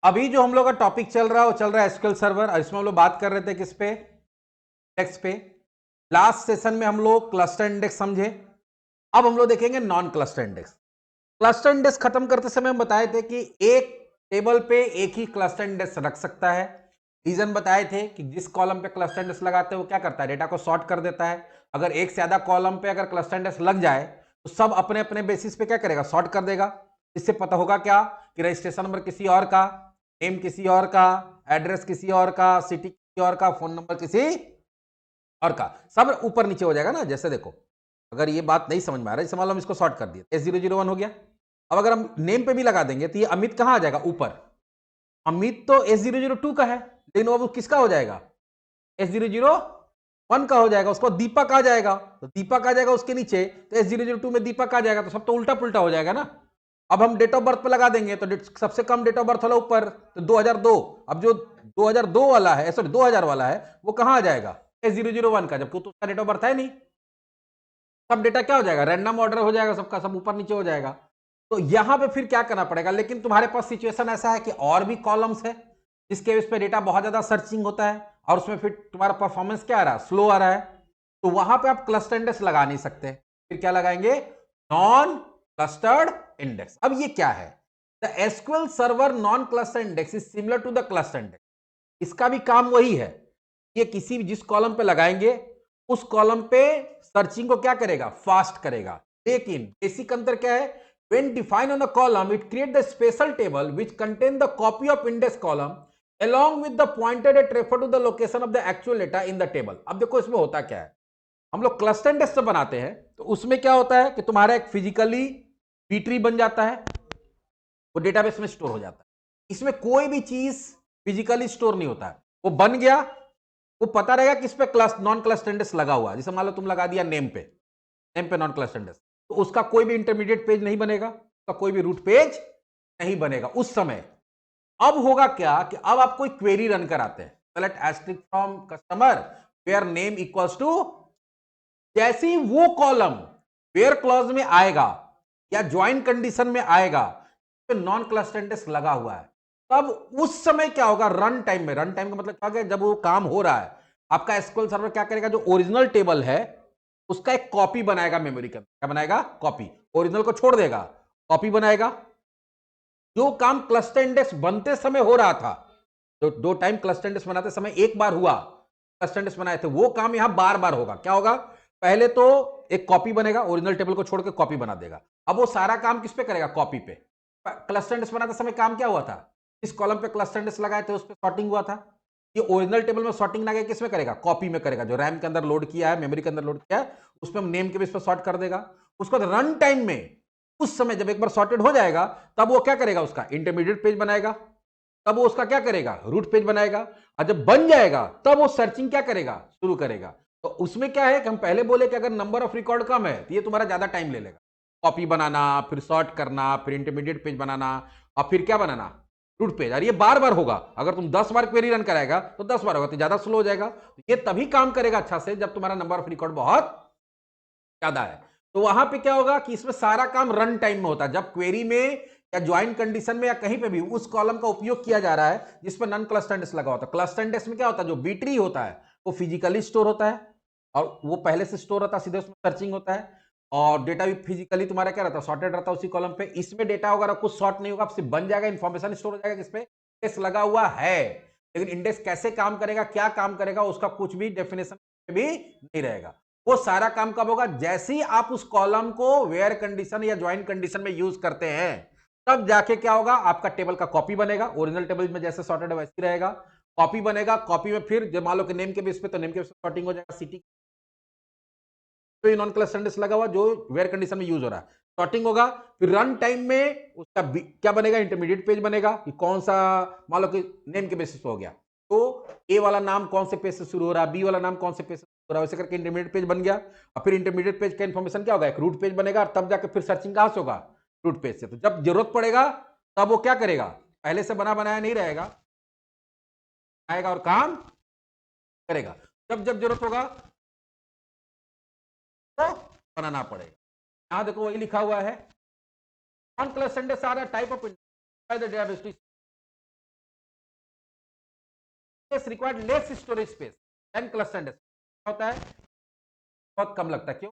अभी जो हम लोग का टॉपिक चल रहा है वो चल रहा है एसक्यूएल सर्वर, और इसमें हम लोग बात कर रहे थे किस पे, इंडेक्स पे। लास्ट सेशन में हम लोग क्लस्टर इंडेक्स समझे। अब हम लोग देखेंगे non cluster index. Cluster index खत्म करते समय हम बताए थे कि एक टेबल पे एक ही क्लस्टर इंडेक्स रख सकता है। रीजन बताए थे कि जिस कॉलम पे क्लस्टर इंडेक्स लगाते हैं वो क्या करता है, डेटा को सॉर्ट कर देता है। अगर एक से ज्यादा कॉलम पे अगर क्लस्टर इंडेक्स लग जाए तो सब अपने अपने बेसिस पे क्या करेगा, सॉर्ट कर देगा। इससे पता होगा क्या कि रजिस्ट्रेशन नंबर किसी और का, नेम किसी और का, एड्रेस किसी और का, सिटी किसी और का, फोन नंबर किसी और का, सब ऊपर नीचे हो जाएगा ना। जैसे देखो, अगर ये बात नहीं समझ में आ रहा है, जैसे मान लो हम इसको सॉर्ट कर दिया, S001 हो गया। अब अगर हम नेम पे भी लगा देंगे तो ये अमित कहां आ जाएगा, ऊपर। अमित तो S002 का है, लेकिन वो किसका हो जाएगा, S001 का हो जाएगा। उसको दीपक आ जाएगा तो दीपक आ जाएगा उसके नीचे, तो S002 में दीपक आ जाएगा। तो सब तो उल्टा पुल्टा हो जाएगा ना। अब हम डेट ऑफ बर्थ पे लगा देंगे तो सबसे कम डेट ऑफ बर्थ वाला ऊपर, तो 2002। अब जो 2002 वाला है, सॉरी 2000 वाला है, वो कहां आ जाएगा, S001 का, जबकि तो उसका डेट ऑफ बर्थ है नहीं। सब डेटा क्या हो जाएगा, रैंडम ऑर्डर हो जाएगा, सबका सब ऊपर नीचे हो जाएगा। तो यहां पे फिर क्या करना पड़ेगा, लेकिन तुम्हारे पास सिचुएशन ऐसा है कि और भी कॉलम्स है जिसके बेस पे डेटा बहुत ज्यादा सर्चिंग होता है, और उसमें फिर तुम्हारा परफॉर्मेंस क्या आ रहा है, स्लो आ रहा है। तो वहां पे आप क्लस्टर इंडेक्स लगा नहीं सकते, फिर क्या लगाएंगे, नॉन क्लस्टर्ड इंडेक्स। अब ये क्या है, the SQL server non cluster index is similar to the cluster index. इसका भी काम वही है, ये किसी भी जिस कॉलम पे लगाएंगे उस कॉलम पे सर्चिंग को क्या करेगा, फास्ट करेगा। लेकिन बेसिक अंतर क्या है, when defined on a column it create the special table which contain the copy of index column along with the pointer that refer to the location of the actual data in the table। अब देखो इसमें होता क्या है, हम लोग cluster index से बनाते हैं तो उसमें क्या होता है कि तुम्हारा एक फिजिकली बी ट्री बन जाता है, वो डेटाबेस में स्टोर हो जाता है। इसमें कोई भी चीज फिजिकली स्टोर नहीं होता है, वो बन गया, वो पता रहेगा कि इस पे क्लास नॉन क्लस्टर इंडेक्स लगा हुआ है। जैसे मान लो तुम लगा दिया नेम पे, नेम पे नॉन क्लस्टर इंडेक्स, तो उसका कोई भी इंटरमीडिएट पेज नहीं बनेगा, उसका कोई भी रूट पेज नहीं बनेगा उस समय। अब होगा क्या कि अब आप कोई क्वेरी रन कराते हैं, select asterisk from customer where name equals to, जैसे ही वो कॉलम वेयर क्लॉज में आएगा या ज्वाइन कंडीशन में आएगा तो नॉन क्लस्टर इंडेक्स लगा हुआ है, तब उस समय क्या होगा, रन टाइम में, रन टाइम का मतलब क्या है, जब वो काम हो रहा है आपका एसक्यूएल सर्वर क्या करेगा, जो ओरिजिनल टेबल है उसका एक कॉपी बनाएगा मेमोरी का। क्या बनाएगा, कॉपी। ओरिजिनल को छोड़ देगा, कॉपी बनाएगा। जो काम क्लस्टर इंडेक्स बनते समय हो रहा था, जो दो टाइम क्लस्टर इंडेक्स बनाते समय एक बार हुआ, क्लस्टर इंडेक्स बनाए थे, वो काम यहां बार बार होगा। क्या होगा, पहले तो एक कॉपी बनेगा, ओरिजिनल टेबल को छोड़ के कॉपी बना देगा। अब वो सारा काम किस पे करेगा, कॉपी पे। क्लस्टर इंडेक्स बनाते समय काम क्या हुआ था, इस कॉलम पे क्लस्टर इंडेक्स लगाए थे उस पर सॉर्टिंग हुआ था। ये ओरिजिनल टेबल में सॉर्टिंग लगा किस में करेगा, कॉपी में करेगा। जो रैम के अंदर लोड किया है, मेमोरी के अंदर लोड किया है, उसमें नेम के बेस पर सॉर्ट कर देगा। उसके बाद रन टाइम में उस समय जब एक बार सॉर्टेड हो जाएगा तब वो क्या करेगा, उसका इंटरमीडिएट पेज बनाएगा, तब वो उसका क्या करेगा, रूट पेज बनाएगा। और जब बन जाएगा तब वो सर्चिंग क्या करेगा, शुरू करेगा। तो उसमें क्या है कि हम पहले बोले कि अगर नंबर ऑफ रिकॉर्ड कम है तो ये तुम्हारा ज्यादा टाइम ले लेगा, कॉपी बनाना, फिर सॉर्ट करना, फिर इंटरमीडिएट पेज बनाना, और फिर क्या बनाना, रूट पेज। और ये बार बार होगा, अगर तुम 10 बार क्वेरी रन कराएगा तो 10 बार होगा, तो ज्यादा स्लो हो जाएगा। तो ये तभी काम करेगा अच्छा से जब तुम्हारा नंबर ऑफ रिकॉर्ड बहुत ज्यादा है। तो वहां पे क्या होगा कि इसमें सारा काम रन टाइम में होता है, जब क्वेरी में या ज्वाइन कंडीशन में या कहीं पे भी उस कॉलम का उपयोग किया जा रहा है जिस पर नन क्लस्टर इंडेक्स लगा होता है। क्लस्टर इंडेक्स में क्या होता है, जो बी ट्री होता है वो फिजिकली स्टोर होता है, और वो पहले से स्टोर रहता है, सीधे उसमें सर्चिंग होता है। और डेटा भी फिजिकली तुम्हारा क्या रहता है, सॉर्टेड रहता है उसी कॉलम पे। इसमें डेटा वगैरह कुछ सॉर्ट नहीं होगा, सिर्फ बन जाएगा, इंफॉर्मेशन स्टोर हो जाएगा किस पे, इंडेक्स लगा हुआ है। लेकिन इंडेक्स कैसे काम करेगा, क्या काम करेगा, उसका कुछ भी डेफिनेशन भी नहीं रहेगा। वो सारा काम कब होगा, जैसे ही आप उस कॉलम को वेयर कंडीशन या ज्वाइन कंडीशन में यूज करते हैं, तब जाके क्या होगा, आपका टेबल का कॉपी बनेगा। ओरिजिनल टेबल में जैसे सॉर्टेड है वैसे ही रहेगा, कॉपी बनेगा। कॉपी में फिर जब मान लो कि नेम के बेस पे, तो नेम के बेस पे सॉर्टिंग हो जाएगा, सिटी तो नॉन क्लस्टर इंडेक्स लगा हुआ जो वेयर कंडीशन में यूज हो रहा है, सॉर्टिंग होगा। फिर रन टाइम में उसका क्या बनेगा, इंटरमीडिएट पेज बनेगा कि कौन सा, मान लो कि नेम के बेसिस पे हो गया तो ए वाला नाम कौन से पेज से शुरू हो रहा है, बी वाला नाम कौन से पेज से शुरू हो रहा है, वैसे करके इंटरमीडिएट पेज बन गया। और फिर इंटरमीडिएट पेज का इंफॉर्मेशन क्या होगा, एक रूट पेज बनेगा, और तब जाके फिर सर्चिंग कहां से होगा, रूट पेज से। तो जब जरूरत पड़ेगा तब वो क्या करेगा, पहले से बना बनाया नहीं रहेगा, आएगा और काम करेगा। जब जब जरूरत होगा तो बनाना पड़ेगा। यहां देखो वही लिखा हुआ है, non cluster index are a type of index required less storage space than cluster index. क्या होता है, बहुत कम लगता है। क्यों?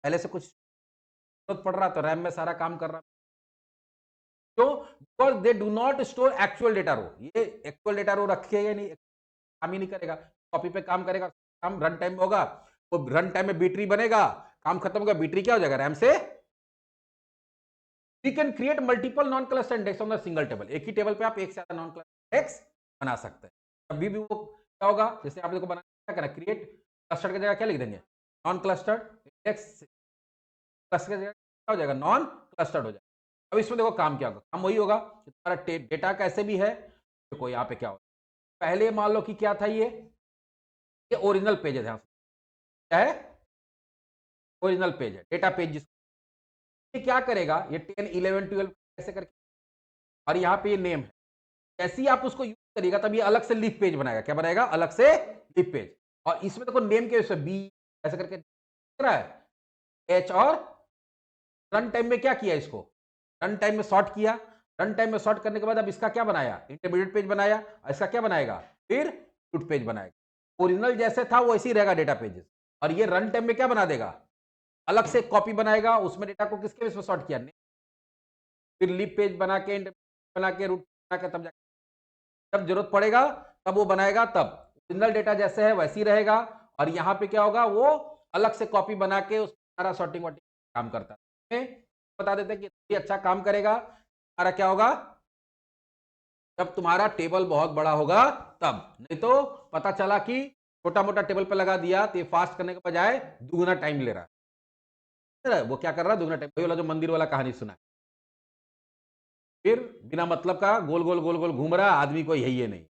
पहले से कुछ जरूरत पड़ रहा तो रैम में सारा काम कर रहा। क्यों? Because they do not store actual data row. ये एक्चुअल डेटा रो रखेगा नहीं, काम ही नहीं करेगा, कॉपी पे काम करेगा, काम रन टाइम में होगा, वो रन टाइम में बीट्री बनेगा, काम खत्म होगा, बीट्री क्या हो जाएगा रैम से। We can create multiple non cluster index on the single table. एक ही टेबल पे आप एक से ज्यादा नॉन क्लस्टर इंडेक्स बना सकते हैं। अभी भी वो क्या होगा, जैसे आप देखो बनाना क्या करना, क्रिएट क्लस्टर की जगह क्या लिख देंगे, नॉन क्लस्टर्ड इंडेक्स। क्लस्टर की जगह क्या हो जाएगा, नॉन क्लस्टर्ड हो जाएगा। अब इसमें देखो काम क्या होगा, काम वही होगा कि तुम्हारा डेटा कैसे भी है। देखो यहाँ पे क्या होगा, पहले मान लो कि क्या था, ये ओरिजिनल पेज है, क्या है, ओरिजिनल पेज है, डेटा पेज जिसको ये क्या करेगा, ये 10 11 12 ऐसे करके, और यहाँ पे ये नेम है। जैसे ही आप उसको यूज करिएगा तब ये अलग से लीफ पेज बनाएगा। क्या बनाएगा, अलग से लीफ पेज। और इसमें देखो नेम के बी ऐसे करके दिख रहा है एच, और रन टाइम में क्या किया, इसको रन टाइम में सॉर्ट किया। रन टाइम में सॉर्ट करने के बाद अब इसका क्या बनाया, इंटरमीडिएट पेज बनाया। इसका क्या बनाएगा, फिर रूट पेज बनाएगा। ओरिजिनल जैसे था वो ऐसे ही रहेगा डेटा पेजेस। और ये रन टाइम में क्या बना देगा, अलग से कॉपी बनाएगा, उसमें डेटा को किसके बेस में सॉर्ट किया, फिर लीप पेज बना के, बना के, रूट बना के, तब जब जरूरत पड़ेगा तब वो बनाएगा। तब ओरिजिनल डेटा जैसे है वैसे ही रहेगा, और यहाँ पे क्या होगा, वो अलग से कॉपी बना के उस सारा सॉर्टिंग वॉटिंग काम करता है। बता देते हैं कि ये अच्छा काम करेगा। हमारा क्या होगा, जब तुम्हारा टेबल बहुत बड़ा होगा तब, नहीं तो पता चला कि छोटा मोटा टेबल पे लगा दिया तो ये फास्ट करने के बजाय दुगुना टाइम ले रहा है। वो क्या कर रहा है, दुगुना टाइम, वही वाला जो मंदिर वाला कहानी सुना है, फिर बिना मतलब का गोल गोल गोल गोल घूम रहा है, आदमी कोई है ही नहीं।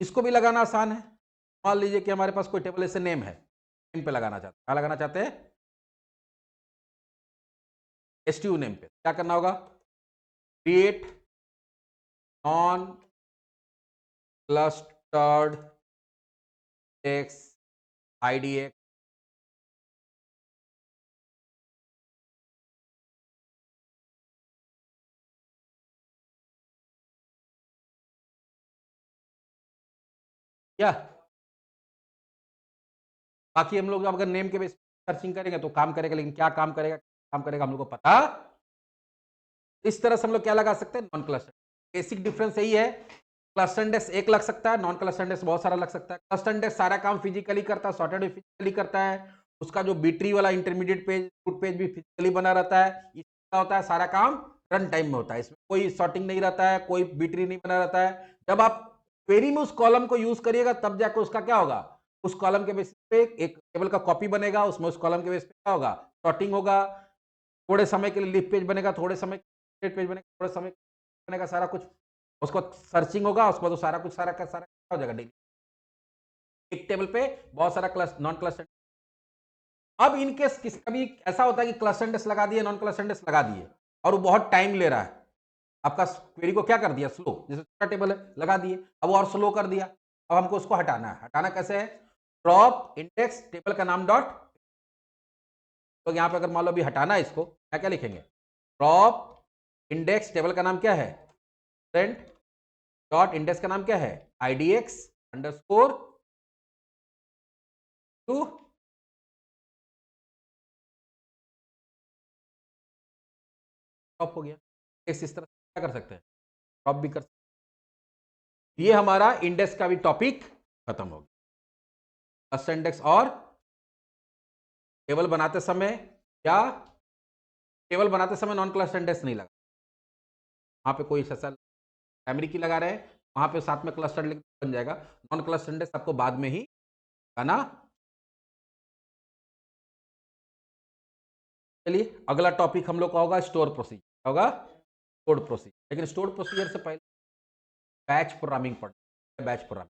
इसको भी लगाना आसान है। मान लीजिए कि हमारे पास कोई टेबल ऐसे नेम है, नेम पे लगाना चाहते हैं, क्या लगाना चाहते हैं, एसटीयू नेम पे क्या करना होगा, create non clustered index IDX. क्या बाकी हम लोग अगर नेम के बेस सर्चिंग करेंगे तो काम करेगा, लेकिन क्या काम करेगा, काम करेगा हम लोग को पता। इस तरह से हम लोग क्या लगा सकते हैं, नॉन क्लस्टर। बेसिक डिफरेंस यही है, क्लस्टर इंडेक्स एक लग सकता है, नॉन क्लस्टर इंडेक्स बहुत सारा लग सकता है। क्लस्टर इंडेक्स सारा काम फिजिकली करता है, सॉर्टेड भी फिजिकली करता है, उसका जो बीट्री वाला इंटरमीडिएट पेज, रूट पेज भी फिजिकली बना रहता है। इसका होता है सारा काम रन टाइम में होता है, इसमें कोई सॉर्टिंग नहीं रहता है, कोई बीट्री नहीं बना रहता है। जब आप क्वेरी में उस कॉलम को यूज करिएगा तब जाकर उसका क्या होगा, उस कॉलम के बेसिस पे एक टेबल का कॉपी बनेगा, उसमें उस कॉलम के बेस पे क्या होगा, सॉर्टिंग होगा। थोड़े समय के लिए लीफ पेज बनेगा, थोड़े समय पेज बनेगा, थोड़े समय बनेगा, सारा कुछ उसको सर्चिंग होगा, उसके बाद सारा कुछ सारा का सारा क्या हो जाएगा, डेली एक टेबल पे बहुत सारा क्लस्टर नॉन क्लस्टर। अब इनकेस किस कभी ऐसा होता है कि क्लस्टर इंडेक्स लगा दिए, नॉन क्लस्टर इंडेक्स लगा दिए, और वो बहुत टाइम ले रहा है, आपका क्वेरी को क्या कर दिया, स्लो, जैसे छोटा टेबल है लगा दिए, अब वो और स्लो कर दिया। अब हमको उसको हटाना है, हटाना कैसे है, ड्रॉप इंडेक्स टेबल का नाम डॉट। तो यहाँ पे अगर मान लो अभी हटाना है इसको, क्या क्या लिखेंगे, ड्रॉप इंडेक्स टेबल का नाम क्या है, स्टूडेंट, डॉट इंडेक्स का नाम क्या है, आईडीएक्स अंडरस्कोर टू। ड्रॉप हो गया। इस तरह क्या कर सकते हैं, ड्रॉप भी कर सकते हैं। ये हमारा इंडेक्स का भी टॉपिक खत्म हो गया। क्लस्टर इंडेक्स और टेबल बनाते समय, या टेबल बनाते समय नॉन क्लस्टर इंडेक्स नहीं लगा, वहां पे कोई ऐसा प्राइमरी की लगा रहे हैं, वहां पे साथ में क्लस्टर बन जाएगा। नॉन क्लस्टर इंडेक्स आपको बाद में ही लगाना। चलिए अगला टॉपिक हम लोग का होगा स्टोर प्रोसीजर, होगा स्टोर प्रोसीजर। लेकिन स्टोर प्रोसीजर से पहले बैच प्रोग्रामिंग पढ़, बैच प्रोग्रामिंग